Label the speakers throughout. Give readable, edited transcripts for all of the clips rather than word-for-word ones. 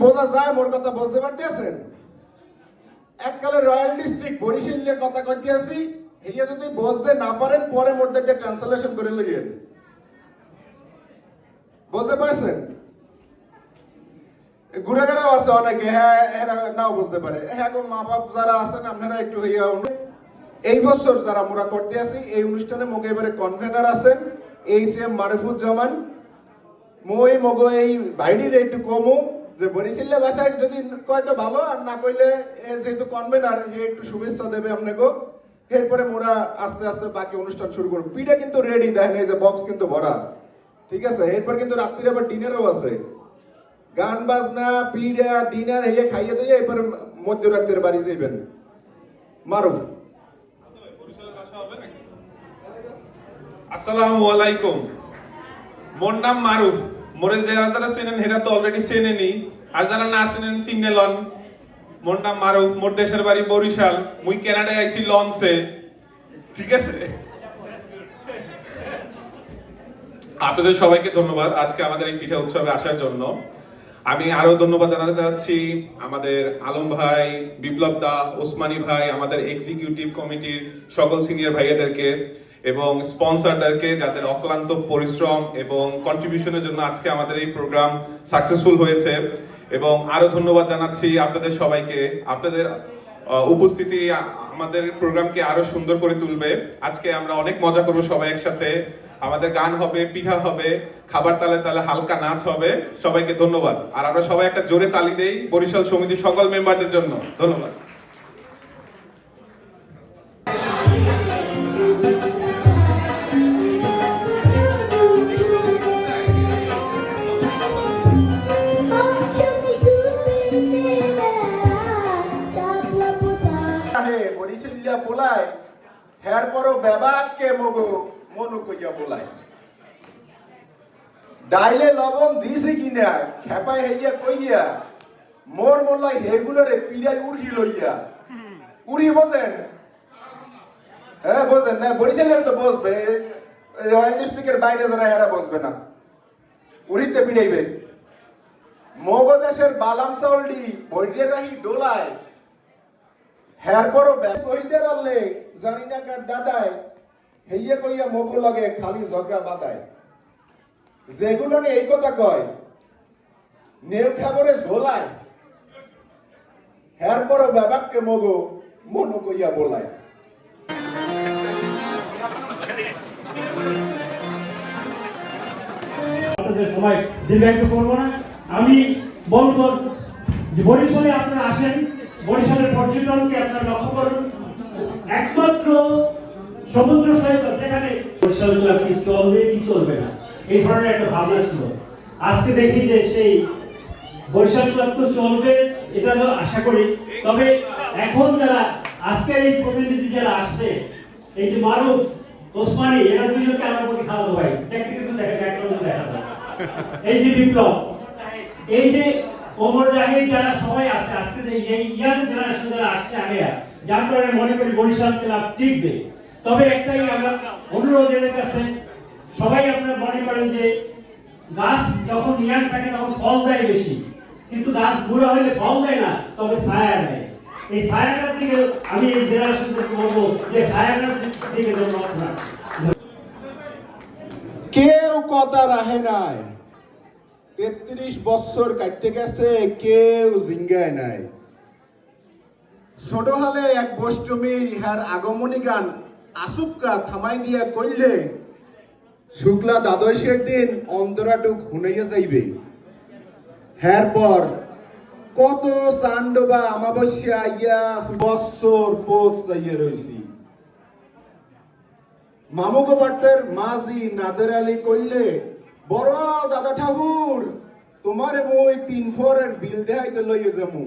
Speaker 1: বোঝা যায় মোর কথা বুঝতে পারতেছেন? এককালে রয়্যাল ডিস্ট্রিক্ট বরিশালে কথা কইতে আছি, এইয়া যদি বুঝতে না পারেন পরে মোর দেখে ট্রান্সলেশন করে লইয়েন। বুঝতে পারছেন? ঘুরেঘাড়াও আছে অনেকে, হ্যাঁ এরা নাও বুঝতে পারে। হ্যাঁ গো মা বাপ যারা আছেন আপনারা একটু হইয়া এই বছর যারা মোরা করতে আছি এই অনুষ্ঠানে মগে এবারে কনভেনার আছেন এইচএম মারুফুজ্জামান। মই মগো এই ভাইডির একটু কমু যে বরিশাল্লা ভাষায় যদি কয়তো ভালো, আর না কইলে যেহেতু কনভেনার হে একটু শুভেচ্ছা দেবে আপনাকে। এরপরে মোরা আস্তে আস্তে বাকি অনুষ্ঠান শুরু করব। পিঠা কিন্তু রেডি, দেখেন এই যে বক্স কিন্তু ভরা, ঠিক আছে? এরপর কিন্তু রাত্রির আবার ডিনারও আছে, গান বাজনা পিঠা ডিনার হইয়া খাইয়ে দিয়ে এরপরে মধ্যরাত্রের বাড়ি যাইবেন। মারুফ।
Speaker 2: আসসালামু আলাইকুম। মোর নাম মারুফ। মোরে যারা যারা চেনেন হেরা তো অলরেডি চেনেনি, আর যারা না চেনেন চিনে লন। মোর নাম মারুফ, মোর দেশের বাড়ি বরিশাল, মুই কানাডায় আইছি লঞ্চে, ঠিক আছে? আপনাদের সবাইকে ধন্যবাদ আজকে আমাদের এই পিঠা উৎসবে আসার জন্য। আমি আরো ধন্যবাদ জানাতে চাচ্ছি আমাদের আলম ভাই, বিপ্লব দা, ওসমানী ভাই, আমাদের এক্সিকিউটিভ কমিটির সকল সিনিয়র ভাইয়াদেরকে এবং স্পন্সরদেরকে, যাদের অক্লান্ত পরিশ্রম এবং কন্ট্রিবিউশনের জন্য আজকে আমাদের এই প্রোগ্রাম সাকসেসফুল হয়েছে। এবং আরো ধন্যবাদ জানাচ্ছি আপনাদের সবাইকে। আপনাদের উপস্থিতি আমাদের প্রোগ্রামকে আরো সুন্দর করে তুলবে। আজকে আমরা অনেক মজা করবো সবাই একসাথে। আমাদের গান হবে, পিঠা হবে, খাবার তালে তালে হালকা নাচ হবে। সবাইকে ধন্যবাদ। আর আমরা সবাই একটা জোরে তালি দেই বরিশাল সমিতির সকল মেম্বারদের জন্য। ধন্যবাদ।
Speaker 1: বরিশালিয়া বলাই হের পরও বেবাককে মগো মনু কইয়া বলাই। ডাইলে লবণ দিছি কিনা খেপাই হইয়া কইয়া মোর মোল্লাই হেগুলোরে পিড়াই উড়ি লইয়া। উড়ি বোঝেন? হ্যাঁ বোঝেন না, বরিশালের তো বসবে, রয়্যাল ডিস্ট্রিক্টের বাইরে যারা হেরা বসবে না, উড়িতে পিড়াইবে। মগ দেশের বালাম চাউলডি বৈরে রাহি ডোলায় হের পরও শহীদের আল্লে জানি না কার দাদায় হেইয়ে কইয়া মগো লাগে খালি ঝগড়া বাদায়। যেগুলো নিয়ে এই কথা কয় নেল খাবরে ঝোলায়, হের পরও বাবাককে মগো মনো কইয়া বলায়।
Speaker 3: আপনাদের সময় দীর্ঘায়িত করবো না। আমি বলবো যে বরিশালে আপনারা আসেন, বরিশালের পর্যটনকে আপনারা লক্ষ্য করুন। একমাত্র সমুদ্র সৈকত যেখানে বরিশাল ক্লাব কি চলবে কি চলবে না এই ধরনের একটা ভাবনা ছিল। আজকে দেখি যে সেই বরিশাল ক্লাব তো চলবে, এটা তো আশা করি। তবে এখন যারা আজকের এই প্রতিনিধি যারা আসছে, এই যে মারুফ, ওসমানী, এরা দুজনকে আমরা বলি খাওয়াতে ভাই, দেখতে কিন্তু দেখা যায়। এই যে বিপ্লব, এই যে ওমর জাহিদ, যারা সবাই আসছে, আজকে যে এই ইয়াং জেনারেশন যারা আসছে আগে, যার কারণে মনে করি বরিশাল ক্লাব টিকবে। তবে একটাই আমার অনুরোধ এদের কাছে, সবাই আপনারা মনে করেন যে গাছ যখন ইয়াং থাকে তখন ফল দেয় বেশি, কিন্তু গাছ বুড়ো হলে ফল দেয় না, তবে ছায়া দেয়। এই ছায়াটার দিকে আমি এই জেনারেশনকে বলবো যে ছায়াটার দিকে লক্ষ্য।
Speaker 1: কেউ কথা রাখে নাই, 33 বছর কাটতে গেছে, কেউ জিঙ্গায় নাই। ছোট হলে এক বষ্টমী ইহার আগমনী গান আসুক্কা থামাই দিয়া কইলে শুক্লা দ্বাদশের দিন অন্তরাটুক হুনাইয়া যাইবে। হ্যার পর কত চান্দবা আমাবস্যা আইয়া বছর পোত চাইয়া রইছি। মামুগো বার্তের মাঝি নাদের আলী কইলে, বড় দাদা ঠাকুর তোমারে মই 3 ফরের বিল দেখাইতে লইয়ে যামু।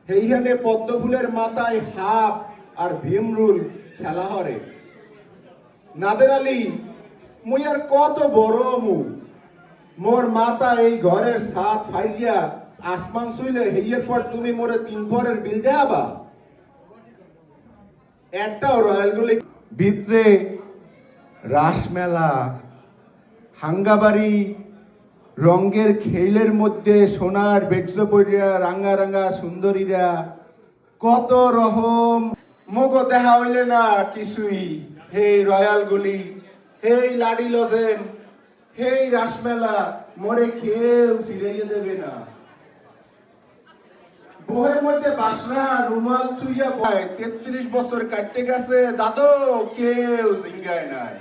Speaker 1: সেইখানে পদ্ম ফুলের মাথায় হাফ আর ভীমরুল খেলা হরে। নাদের আলী, মুই আর কত বড় মু, মোর মাথা এই ঘরের ছাদ ফাইরিয়া আসমান ছুইলে হেইয়ের পর তুমি মোরে 3 ফরের বিল দেখাবা? একটাও রয়্যালগুলি ভিতরে রাসমেলা, হাঙ্গাবাড়ি, রঙ্গের খেলের মধ্যে সোনার বেডজ পড়িয়া রাঙ্গা রাঙ্গা সুন্দরীরা কত রকম মগ দেখা হইলে না কিছুই। হেই রয়্যাল গুলি, হেই লাডি লজেন, হেই রাসমেলা মরে কেউ ফিরাইয়া দেবে না। বহের মধ্যে বাসরা রুমাল থুইয়া বয় 33 বছর কাটতে গেছে দাদু কেউ জিঙ্গায় নাই।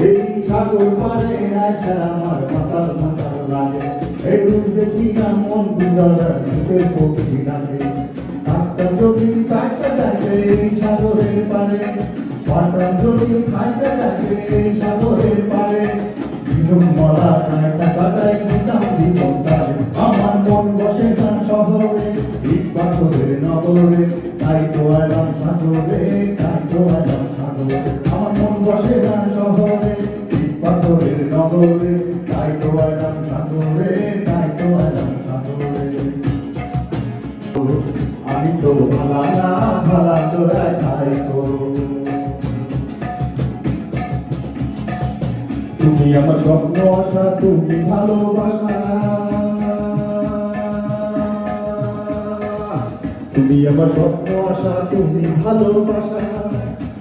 Speaker 4: এই সাগর পারে আসা আমার মাতাল মাতাল লাগে, এই রূপ দেখি না মন গুজারা শীতের পক্ষী ডাকে। ডাক্তার যদি খাইতে ডাকে এই সাগরের পারে, ডাক্তার যদি খাইতে ডাকে এই সাগরের পারে, জীবন মরা যায় টাকাটাই দিতাম জীবন তারে। আমার মন বসে না শহরে ইট পাথরের নগরে, তাই তো এলাম সাগরে, তাই তো এলাম সাগরে। আমার মন বসে না শহরে ইট পাথরের নগরে, তাই তো এলাম সাগরে, তাই তো এলাম সাগরে। আমি তো ভালা না ভালা তোরা তাই তো। তুমি আমার স্বপ্ন আশা, তুমি ভালোবাসা, তুমি আমার স্বপ্ন আশা, তুমি ভালোবাসা।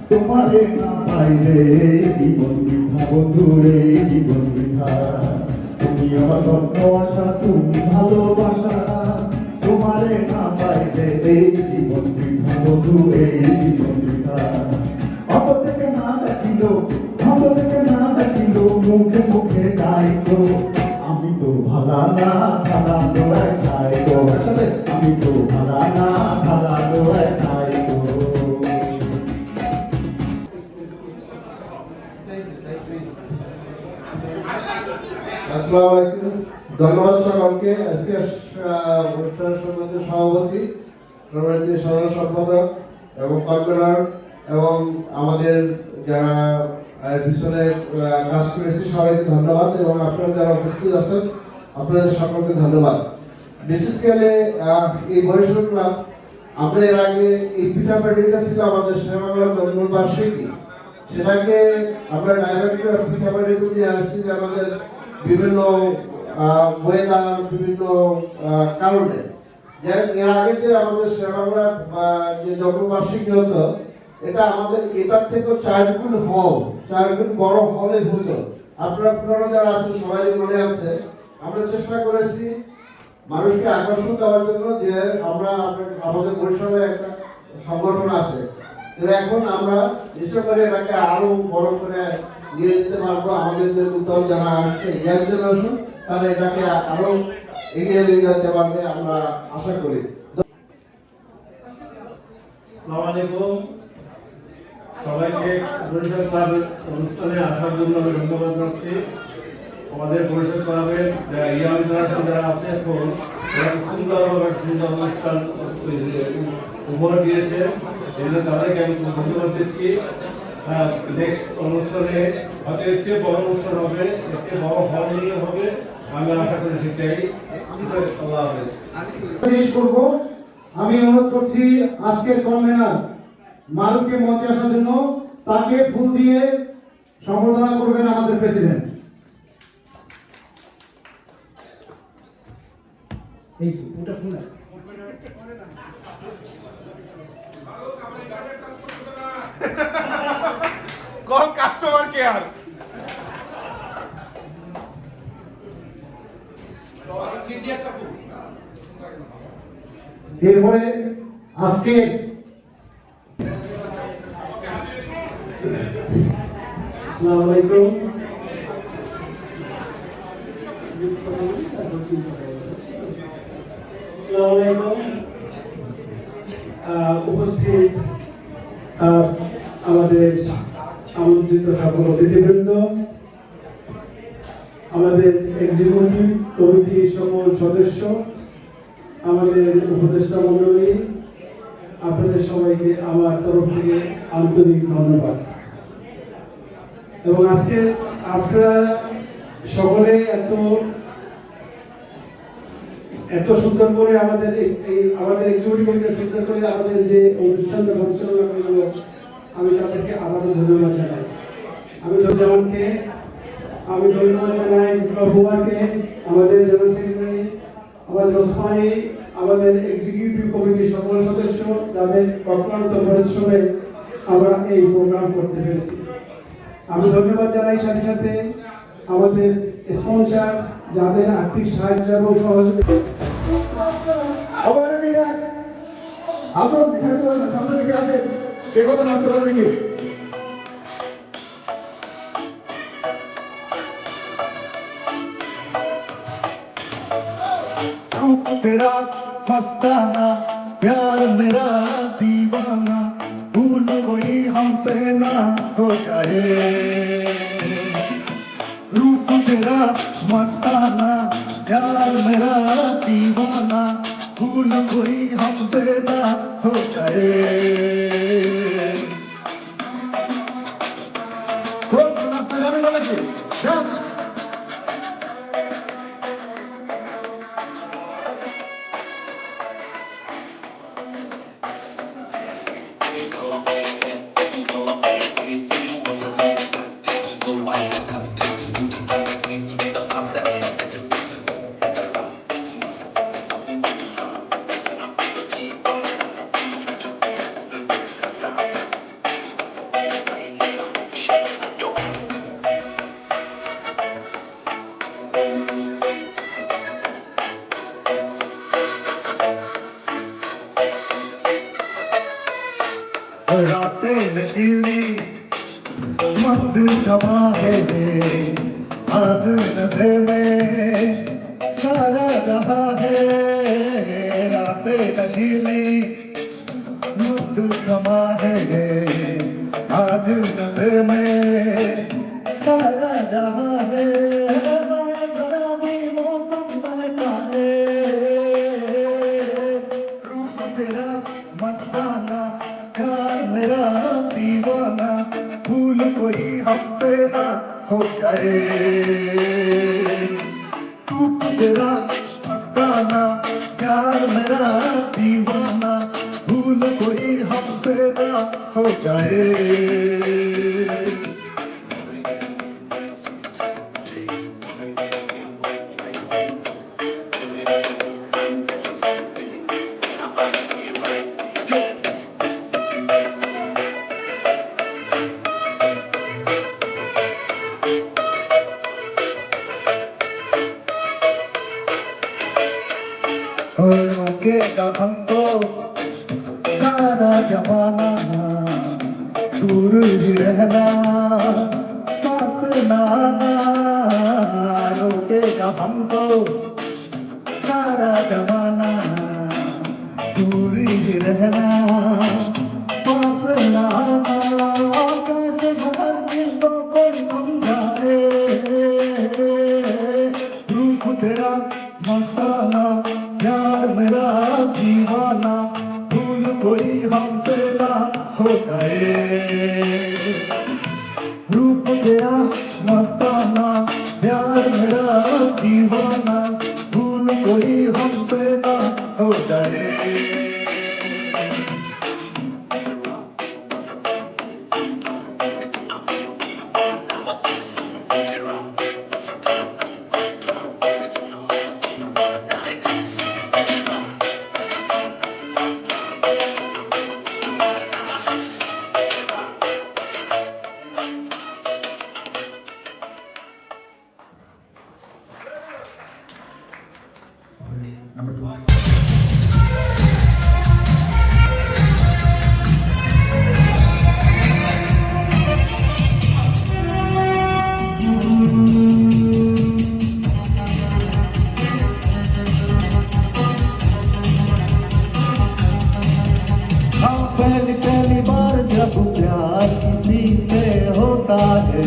Speaker 4: তোমারে না পাইলে জীবন বৃথা বন্ধু, এই জীবন বৃথা। তুমি আমার স্বপ্ন আশা, তুমি ভালোবাসা। তোমারে না পাইলে এই জীবন বৃথা বন্ধু, এই জীবন বৃথা। অপর থেকে না দেখিল, অপর থেকে না দেখিল, মুখে মুখে গাইতো আমি তো ভালা না ভালা দোয়াই খাই তো। আসলে আমি তো ভালা না ভালা দোয়াই খাই তো।
Speaker 5: আসসালামু আলাইকুম, ধন্যবাদ সকলকে। আজকে অনুষ্ঠান সমিতির সভাপতি, সমিতির সাধারণ সম্পাদক এবং কনভেনর এবং আমাদের যারা পিছনে কাজ করেছে সবাইকে ধন্যবাদ, এবং আপনারা যারা উপস্থিত আছেন আপনাদের সকলকে ধন্যবাদ। বিশেষ করে এই বরিশাল ক্লাব, আমরা এর আগে এই পিঠাপাটিটা ছিল আমাদের সেবাংলার জন্মবার্ষিকী, সেটাকে আমরা ডাইভার্ট করে পিঠাপাটি নিয়ে আসছি আমাদের বিভিন্ন ময়দান, বিভিন্ন কারণে। এর আগে যে আমাদের সেবাংলার যে জন্মবার্ষিকী হতো, এটা আমাদের এটার থেকে 4 গুণ হল, 4 গুণ বড় হলে হতো। আপনারা পুরনো যারা আছেন সবাই মনে আছে, আমরা চেষ্টা করেছি মানুষকে আকর্ষণ দেওয়ার জন্য যে আমরা আমাদের বরিশালে একটা সংগঠন আছে, তো এখন আমরা চেষ্টা করে এটাকে আরো বড় করে নিয়ে যেতে পারবো। আমাদের যে নতুন যারা আসছে ইয়াং জেনারেশন, তারা এটাকে আরো এগিয়ে নিয়ে যেতে পারবে আমরা আশা করি।
Speaker 3: আসসালামু আলাইকুম, সবাইকে বরিশাল ক্লাবের অনুষ্ঠানে আসার জন্য আমি ধন্যবাদ জানাচ্ছি। আমাদের বরিশাল ক্লাবের যারা ইয়াং জেনারেশন যারা আছে এখন, তারা সুন্দরভাবে সুন্দর অনুষ্ঠান উপহার দিয়েছে, এই জন্য তাদেরকে আমি ধন্যবাদ দিচ্ছি। নেক্সট অনুষ্ঠানে হয়তো এর চেয়ে বড় অনুষ্ঠান হবে, এর চেয়ে বড় হল নিয়ে হবে, আমি আশা করি সেটাই। আল্লাহ হাফেজ।
Speaker 4: আমি অনুরোধ করছি আজকের কনভেনর মারুফকে মঞ্চে আসার জন্য, তাকে ফুল দিয়ে সম্বর্ধনা করবেন আমাদের প্রেসিডেন্ট। এই ফুলটা ফুল
Speaker 1: কল কাস্টমার কেয়ার।
Speaker 4: এরপরে আজকে
Speaker 3: আসসালামু আলাইকুম, উপস্থিত আমাদের আমন্ত্রিত সকল অতিথিবৃন্দ, আমাদের এক্সিকিউটিভ কমিটির সকল সদস্য, আমাদের উপদেষ্টা মণ্ডলী,
Speaker 6: আপনাদের সবাইকে আমার তরফ থেকে আন্তরিক ধন্যবাদ। এবং আজকে আপনারা সকলে এত সুন্দর করে আমাদের আমাদের এক্সিকিউটিভ কমিটি সুন্দর করে আমাদের যে অনুষ্ঠানটা পরিচালনা করলো, আমি তাদেরকে আবারও ধন্যবাদ জানাই। আমি জামানকে আমি ধন্যবাদ জানাই, বিপ্লব কুমারকে, আমাদের জেনারেল সেক্রেটারি, আমাদের ওসমানী, আমাদের এক্সিকিউটিভ কমিটির সকল সদস্য যাদের অক্লান্ত পরিশ্রমে আমরা এই প্রোগ্রাম করতে পেরেছি। আমি ধন্যবাদ জানাই সাথে সাথে আমাদের স্পন্সর যাদের আর্থিক সাহায্য এবং সহযোগিতা।
Speaker 4: तेरा मस्ताना प्यार मेरा दीवाना भूल कोई हमसे ना हो जाए रूप तेरा मस्ताना प्यार मेरा दीवाना भूल कोई हमसे ना हो जाए रातें नशीली मस्त समा है आज नशे में सारा रहा है रातें नशीली मस्त समा है आज नशे में सारा रहा है जरा भी मौसम बहता है रूप तेरा मस्ताना प्यार मेरा दीवाना भूल कोई हमसे ना हो जाए रूप तेरा मस्ताना प्यार मेरा दीवाना भूल कोई हमसे ना हो जाए रोकेगा हमको सारा जमाना दूर ही रहना पास ना आना रोकेगा हमको सारा जमाना दूर ही रहना पास ना आना कैसे घर जिसको कोई समझाए रूप तेरा मस्ताना प्यार मेरा दीवाना भूल कोई हमसे ना हो जाए रूप तेरा मस्ताना प्यार मेरा दीवाना भूल कोई हमसे ना हो जाए पहली बार जब प्यार किसी से होता है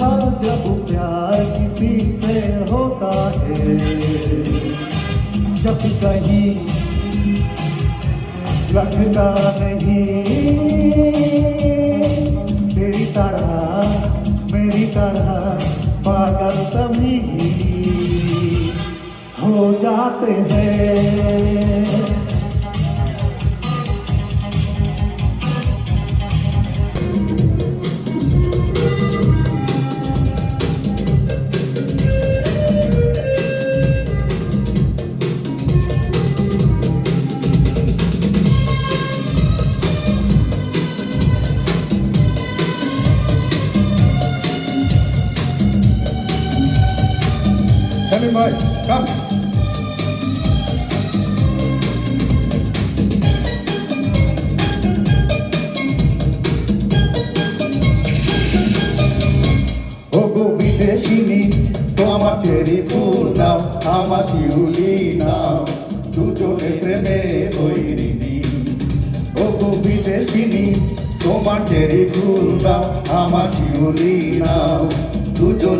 Speaker 4: हर जब प्यार किसी से होता है जब कहीं लगता नहीं तेरी तरह मेरी तरह पागल सभी हो जाते हैं Salim bhai, come. ও গো বিদেশিনী তো আমার চেরি ফুল নাও আমার শিউলি নাও দুজনে প্রেমে হৈরিনী ও গো বিদেশিনী তোমার চেরি ফুল নাও আমার শিউলি নাও দুজনে